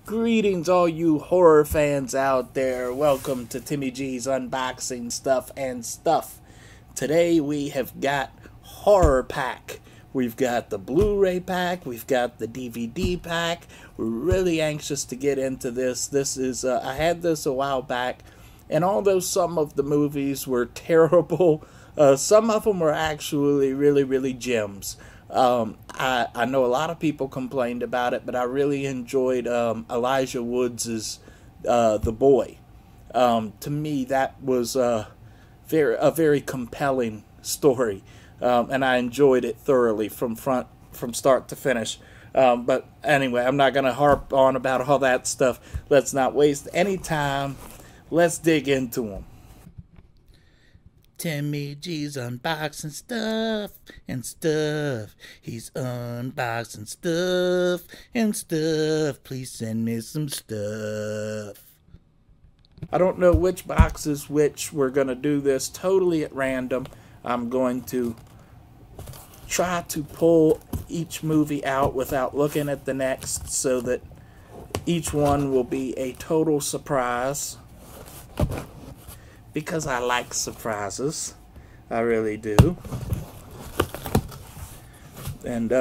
Greetings, all you horror fans out there. Welcome to Timmy G's Unboxing Stuff and Stuff. Today we have got Horrorpack. We've got the Blu-ray pack. We've got the DVD pack. We're really anxious to get into this. This is I had this a while back, and although some of the movies were terrible, some of them were actually really gems. I know a lot of people complained about it, but I really enjoyed Elijah Woods' The Boy. To me, that was a very compelling story, and I enjoyed it thoroughly from start to finish. But anyway, I'm not going to harp on about all that stuff. Let's not waste any time. Let's dig into them. Timmy G's unboxing stuff and stuff. He's unboxing stuff and stuff. Please send me some stuff. I don't know which box is which. We're going to do this totally at random. I'm going to try to pull each movie out without looking at the next so that each one will be a total surprise. Because I like surprises. I really do. And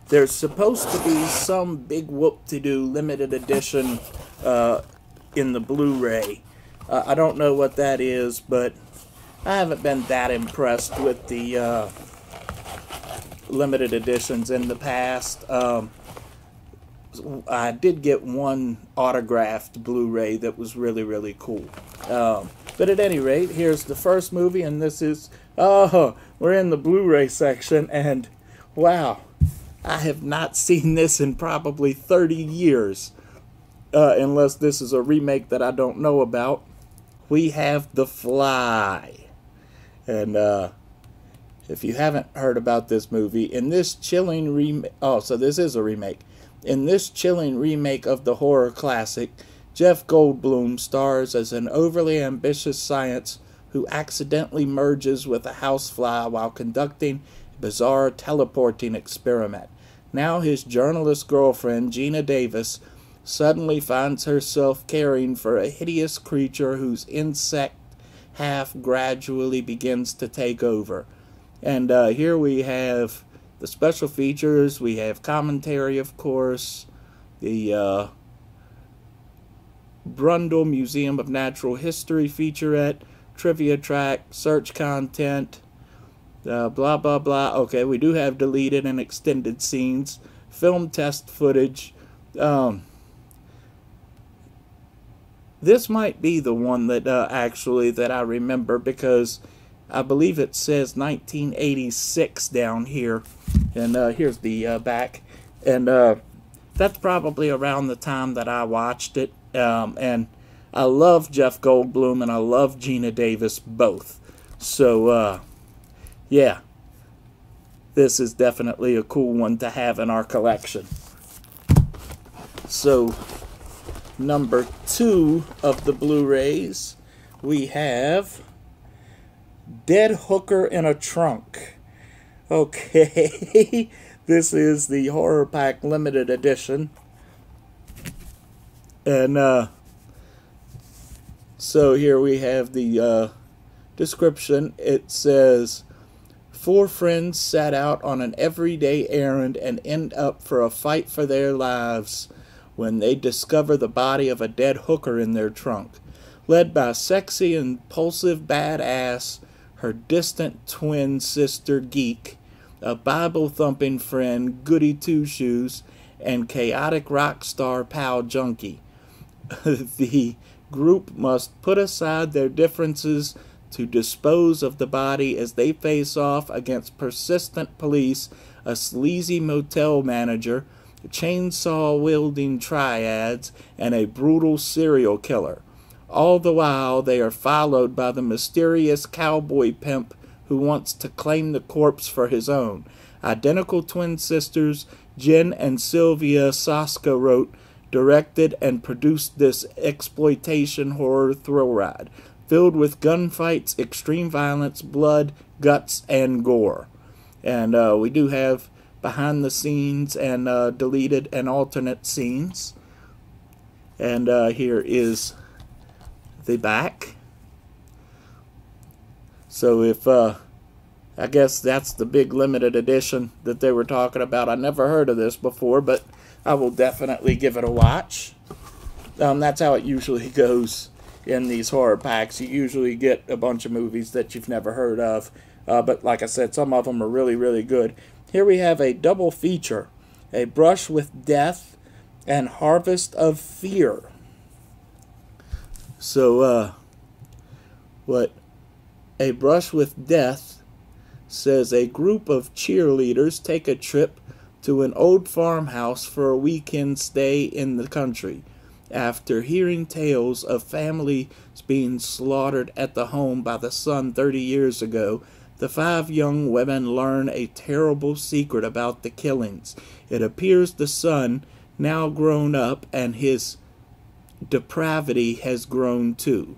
there's supposed to be some big whoop-de-doo limited edition in the Blu-ray. I don't know what that is, but I haven't been that impressed with the limited editions in the past. I did get one autographed Blu-ray that was really cool. But at any rate, here's the first movie, and this is, we're in the Blu-ray section, and wow, I have not seen this in probably 30 years, unless this is a remake that I don't know about. We have The Fly, and if you haven't heard about this movie, in this chilling remake, so this is a remake. In this chilling remake of the horror classic, Jeff Goldblum stars as an overly ambitious scientist who accidentally merges with a housefly while conducting a bizarre teleporting experiment. Now his journalist girlfriend, Gina Davis, suddenly finds herself caring for a hideous creature whose insect half gradually begins to take over. And here we have the special features. We have commentary, of course, the Brundle Museum of Natural History featurette, trivia track, search content, blah blah blah. Okay, we do have deleted and extended scenes, film test footage. This might be the one that actually that I remember, because I believe it says 1986 down here, and here's the back, and that's probably around the time that I watched it. And I love Jeff Goldblum and I love Gina Davis both. So, yeah, this is definitely a cool one to have in our collection. So, number 2 of the Blu-rays, we have Dead Hooker in a Trunk. Okay, this is the Horrorpack limited edition. And so here we have the description. It says, 4 friends set out on an everyday errand and end up for a fight for their lives when they discover the body of a dead hooker in their trunk. Led by sexy, impulsive badass, her distant twin sister Geek, a Bible-thumping friend Goody Two-Shoes, and chaotic rock star pal Junkie. The group must put aside their differences to dispose of the body as they face off against persistent police, a sleazy motel manager, chainsaw-wielding triads, and a brutal serial killer. All the while, they are followed by the mysterious cowboy pimp who wants to claim the corpse for his own. Identical twin sisters Jen and Sylvia Soska wrote, directed, and produced this exploitation horror thrill ride, filled with gunfights, extreme violence, blood, guts, and gore. And we do have behind the scenes and deleted and alternate scenes. And here is the back. So if I guess that's the big limited edition that they were talking about. I never heard of this before, but I will definitely give it a watch. That's how it usually goes in these horror packs. You usually get a bunch of movies that you've never heard of. But like I said, some of them are really, really good. Here we have a double feature. A Brush with Death and Harvest of Fear. So, what A Brush with Death says, a group of cheerleaders take a trip to an old farmhouse for a weekend stay in the country. After hearing tales of families being slaughtered at the home by the sun 30 years ago, the 5 young women learn a terrible secret about the killings. It appears the son, now grown up, and his depravity has grown too.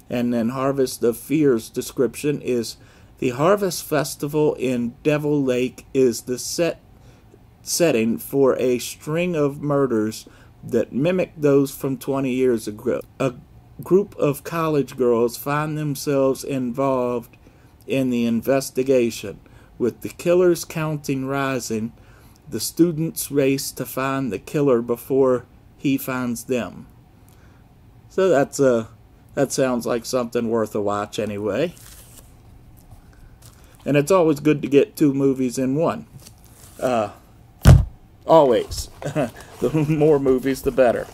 And then Harvest of Fear's description is, the Harvest Festival in Devil Lake is the setting for a string of murders that mimic those from 20 years ago. A group of college girls find themselves involved in the investigation. With the killer's counting rising, the students race to find the killer before he finds them. So that sounds like something worth a watch anyway. And it's always good to get 2 movies in one. Always. The more movies, the better.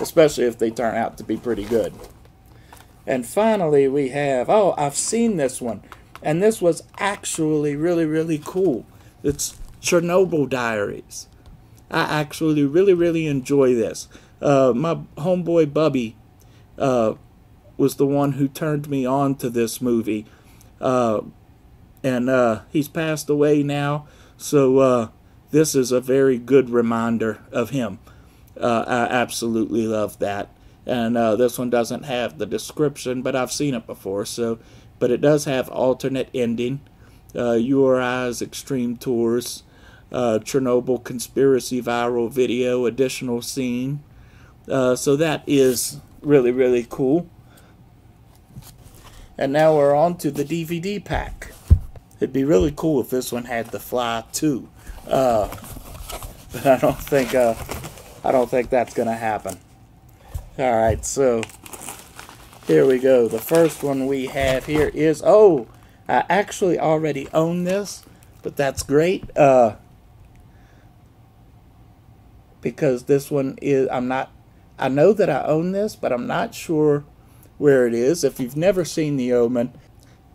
Especially if they turn out to be pretty good. And finally, we have... Oh, I've seen this one. And this was actually really, really cool. It's Chernobyl Diaries. I actually really, really enjoy this. My homeboy Bubby was the one who turned me on to this movie. And he's passed away now, so this is a very good reminder of him. I absolutely love that. And this one doesn't have the description, but I've seen it before. But it does have alternate ending, URI's Extreme Tours, Chernobyl Conspiracy Viral Video, additional scene. So that is really, really cool. And now we're on to the DVD pack. It'd be really cool if this one had The Fly too, but I don't think that's gonna happen. All right, so here we go. The first one we have here is, oh, I actually already own this, but that's great because this one is, I know that I own this, but I'm not sure where it is. If you've never seen The Omen,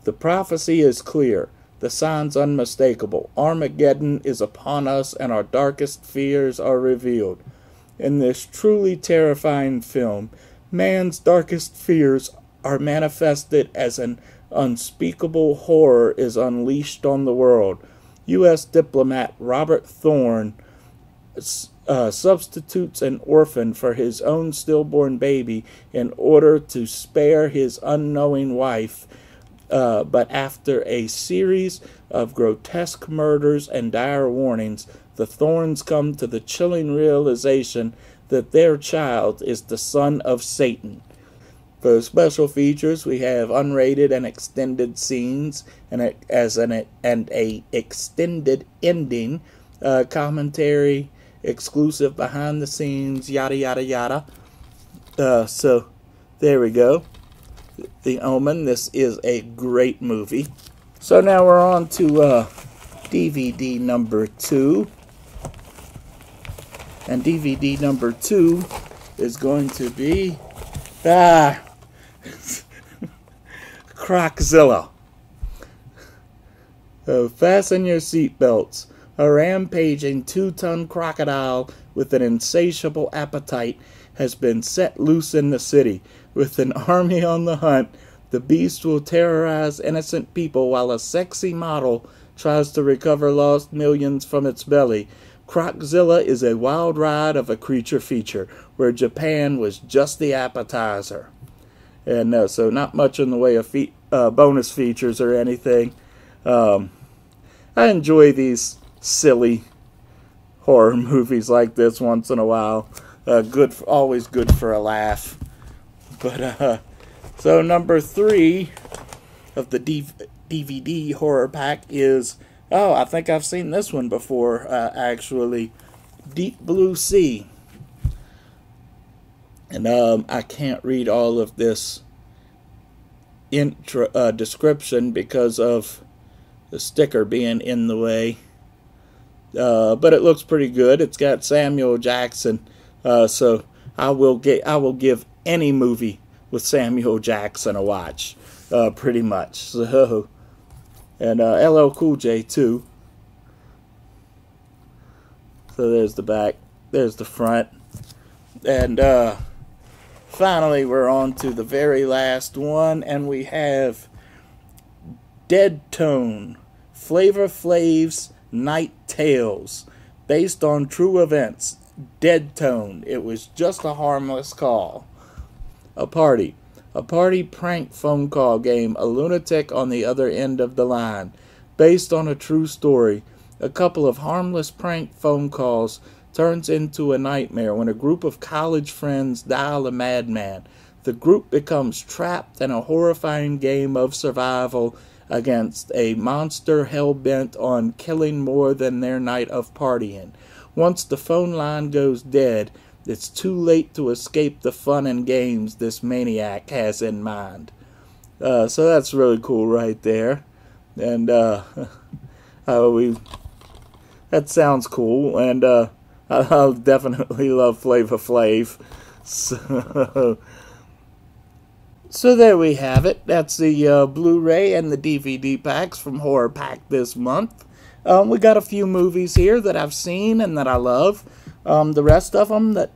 the prophecy is clear. The signs unmistakable. Armageddon is upon us, and our darkest fears are revealed. In this truly terrifying film, man's darkest fears are manifested as an unspeakable horror is unleashed on the world. U.S. diplomat Robert Thorne substitutes an orphan for his own stillborn baby in order to spare his unknowing wife. But after a series of grotesque murders and dire warnings, the Thorns come to the chilling realization that their child is the son of Satan. For special features, we have unrated and extended scenes, and a extended ending, commentary, exclusive behind the scenes, yada yada yada. So there we go. The Omen. This is a great movie. So now we're on to DVD number 2. And DVD number 2 is going to be Croczilla. So fasten your seatbelts. A rampaging 2-ton crocodile with an insatiable appetite has been set loose in the city. With an army on the hunt, the beast will terrorize innocent people while a sexy model tries to recover lost millions from its belly. Croczilla is a wild ride of a creature feature, where Japan was just the appetizer. And so not much in the way of bonus features or anything. I enjoy these silly horror movies like this once in a while. Always good for a laugh. But so number 3 of the DVD horror pack is, oh, I think I've seen this one before, actually, Deep Blue Sea. And I can't read all of this description because of the sticker being in the way. But it looks pretty good. It's got Samuel Jackson, so I will give any movie with Samuel Jackson a watch, pretty much. So, and LL Cool J too. So there's the back, there's the front, and finally we're on to the very last one, and we have Dead Tone, Flavor Flav's Night Tales, based on true events. Dead Tone. It was just a harmless call. A party prank phone call game, a lunatic on the other end of the line. Based on a true story, a couple of harmless prank phone calls turns into a nightmare when a group of college friends dial a madman. The group becomes trapped in a horrifying game of survival against a monster hell-bent on killing more than their night of partying. Once the phone line goes dead, it's too late to escape the fun and games this maniac has in mind. So that's really cool right there. And that sounds cool, and I'll definitely love Flavor Flav. So there we have it. That's the Blu-ray and the DVD packs from Horrorpack this month. We got a few movies here that I've seen and that I love. The rest of them that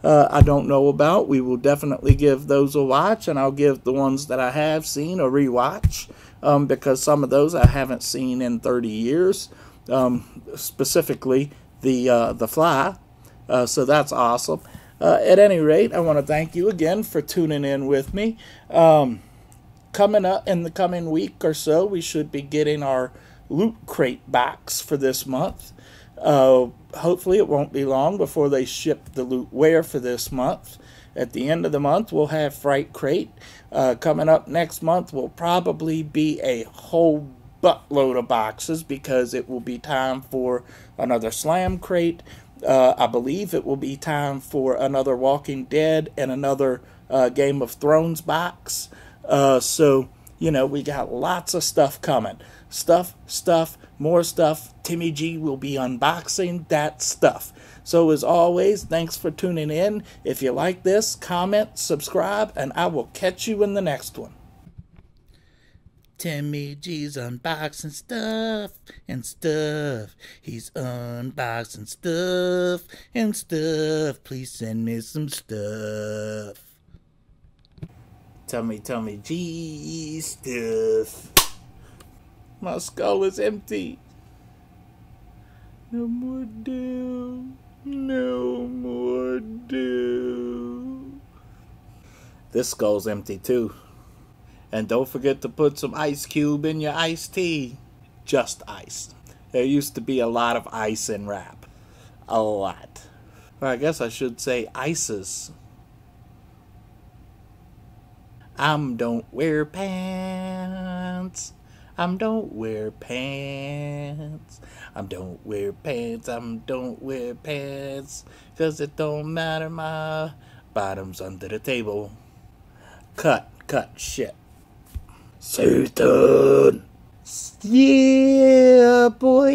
I don't know about, we will definitely give those a watch, and I'll give the ones that I have seen a rewatch, because some of those I haven't seen in 30 years, specifically the Fly, so that's awesome. At any rate, I want to thank you again for tuning in with me. Coming up in the coming week or so, we should be getting our Loot Crate box for this month. Hopefully it won't be long before they ship the lootware for this month. At the end of the month, we'll have Fright Crate. Coming up next month will probably be a whole buttload of boxes, because it will be time for another Slam Crate. I believe it will be time for another Walking Dead and another Game of Thrones box. So, you know, we got lots of stuff coming. Stuff, more stuff. Timmy G will be unboxing that stuff. So as always, thanks for tuning in. If you like this, comment, subscribe, and I will catch you in the next one. Timmy G's unboxing stuff and stuff. He's unboxing stuff and stuff. Please send me some stuff. Tummy G stuff. My skull is empty. No more doom. No more doom. This skull's empty too. And don't forget to put some ice cube in your iced tea. Just ice. There used to be a lot of ice in rap. A lot. Or I guess I should say ices. Don't wear pants. Don't wear pants. Don't wear pants. Don't wear pants. 'Cause it don't matter, my bottom's under the table. Cut shit. Satan. Yeah, boy.